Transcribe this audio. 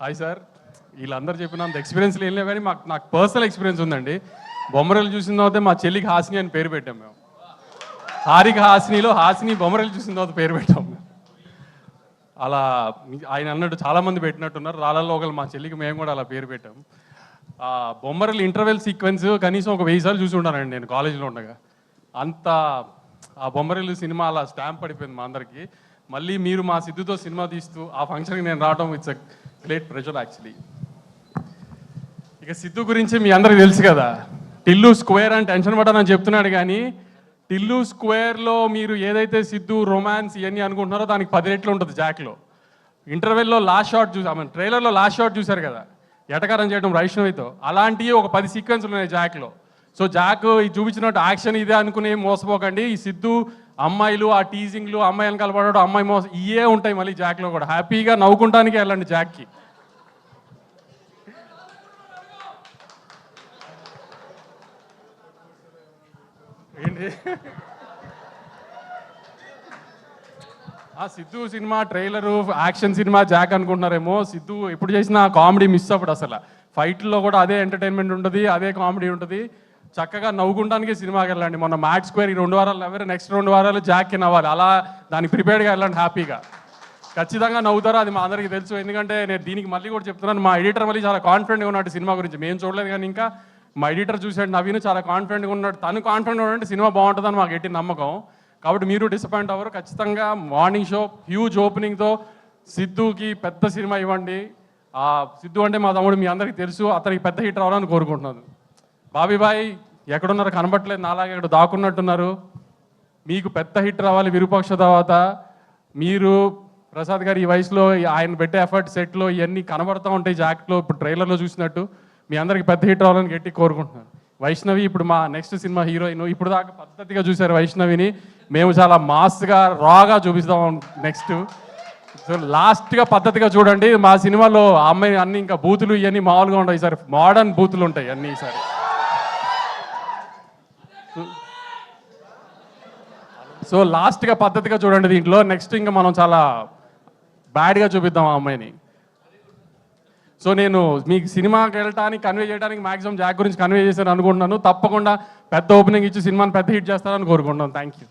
Hi sir. వీళ్ళందరూ చెప్పినంత experience లేని కానీ నాకు పర్సనల్ ఎక్స్పీరియన్స్ ఉందండి. బొమ్మరలు చూసిన తర్వాత మా చెల్లికి హాసిని అని పేరు పెట్టాం మేము. హారిక హాసినిలో హాసిని బొమ్మరలు చూసిన తర్వాత పేరు పెట్టాం మేము. అలా ఆయన అన్నట్టు చాలామంది పెట్టినట్టున్నారు. రాళ్ళల్లో ఒకళ్ళు మా చెల్లికి మేము కూడా అలా పేరు పెట్టాం. బొమ్మరలు ఇంటర్వెల్ సీక్వెన్స్ కనీసం ఒక 1000 సార్లు చూసి ఉంటానండి నేను కాలేజీలో ఉండగా. అంత ఆ బొమ్మరిల్లు సినిమా అలా స్టాంప్ పడిపోయింది మా అందరికీ. మళ్ళీ మీరు మా సిద్ధుతో సినిమా తీస్తూ ఆ ఫంక్షన్కి నేను రావడం it's a great pressure actually. ఇక సిద్ధు గురించి మీ అందరికి తెలుసు కదా, టిల్లు స్క్వేర్ అని టెన్షన్ పడ్డానని చెప్తున్నాడు కానీ టిల్లు స్క్వేర్లో మీరు ఏదైతే సిద్ధు రొమాన్స్ ఇవన్నీ అనుకుంటున్నారో దానికి 10 రెట్లు ఉంటుంది జాక్లో. ఇంటర్వెల్లో లాస్ట్ షాట్ ట్రైలర్లో లాస్ట్ షాట్ చూశారు కదా, ఎటకారం చేయడం వైష్ణవితో, అలాంటివి ఒక 10 సీక్వెన్స్లు ఉన్నాయి జాక్లో. సో జాక్ చూపించినట్టు యాక్షన్ ఇదే అనుకుని మోసపోకండి. ఈ సిద్ధు అమ్మాయిలు ఆ టీజింగ్లు అమ్మాయిలను కలపడడం అమ్మాయి మోసం ఇవే ఉంటాయి మళ్ళీ జాక్లో కూడా. హ్యాపీగా నవ్వుకుంటానికి వెళ్ళండి జాక్కి. ఏంటి Siddhu cinema trailer action cinema Jack అనుకుంటున్నారేమో. సిద్ధు ఎప్పుడు చేసినా కామెడీ మిస్ అప్పుడు అసలు ఫైట్లో కూడా అదే ఎంటర్టైన్మెంట్ ఉంటుంది, అదే కామెడీ ఉంటుంది. చక్కగా నవ్వుకుంటానికి సినిమాకి వెళ్ళండి. మొన్న మ్యాట్ స్క్వేర్ ఈ 2 వారాలు నవ్వారు, నెక్స్ట్ 2 వారాలు జాక్కి నవ్వాలి. అలా దానికి ప్రిపేర్డ్గా వెళ్ళండి హ్యాపీగా. ఖచ్చితంగా నవ్వుతారో అది మా అందరికీ తెలుసు. ఎందుకంటే నేను దీనికి మళ్ళీ కూడా చెప్తున్నాను, మా ఎడిటర్ మళ్ళీ చాలా కాన్ఫిడెంట్గా ఉన్నాడు సినిమా గురించి. మేము చూడలేదు కానీ ఇంకా మా ఎడిటర్ చూసాడు, నవీన్ చాలా కాన్ఫిడెంట్గా ఉన్నాడు. తను కాన్ఫిడెంట్గా ఉన్నాడంటే సినిమా బాగుంటుందని మాకు ఎట్టి నమ్మకం. కాబట్టి మీరు డిసప్పాయింట్ అవ్వరు. ఖచ్చితంగా మార్నింగ్ షో హ్యూజ్ ఓపెనింగ్తో సిద్ధుకి పెద్ద సినిమా ఇవ్వండి. సిద్ధు అంటే మా తమ్ముడు, మీ అందరికీ తెలుసు, అతనికి పెద్ద హిట్ రావాలని కోరుకుంటున్నాను. బాబీబాయ్ ఎక్కడున్నారు కనబట్టలేదు, నాలాగే ఇక్కడ దాక్కున్నట్టున్నారు. మీకు పెద్ద హిట్ రావాలి విరూపాక్ష తర్వాత. మీరు ప్రసాద్ గారు ఈ వయసులో ఆయన పెట్టే ఎఫర్ట్ సెట్లో ఇవన్నీ కనబడుతూ ఉంటాయి జాక్లో, ఇప్పుడు ట్రైలర్లో చూసినట్టు. మీ అందరికి పెద్ద హిట్ రావాలని గట్టి కోరుకుంటున్నాను. వైష్ణవి ఇప్పుడు మా నెక్స్ట్ సినిమా హీరోయిన్. ఇప్పుడు దాకా పద్ధతిగా చూశారు వైష్ణవిని, మేము చాలా మాస్గా రాగా చూపిస్తాం నెక్స్ట్. సో లాస్ట్గా పద్ధతిగా చూడండి. మా సినిమాలో ఆ అమ్మాయి అన్ని ఇంకా బూతులు ఇవన్నీ మామూలుగా ఉంటాయి సార్, మోడర్న్ బూతులు ఉంటాయి అన్నీ సార్. సో లాస్ట్గా పద్ధతిగా చూడండి దీంట్లో. నెక్స్ట్ ఇంకా మనం చాలా బ్యాడ్గా చూపిద్దాం ఆ అమ్మాయిని. సో నేను మీకు సినిమాకి వెళ్ళడానికి కన్వే చేయడానికి మాక్సిమం జాక్ గురించి కన్వే చేశాను అనుకుంటున్నాను. తప్పకుండా పెద్ద ఓపెనింగ్ ఇచ్చి సినిమాని పెద్ద హిట్ చేస్తారని కోరుకుంటున్నాను. Thank you.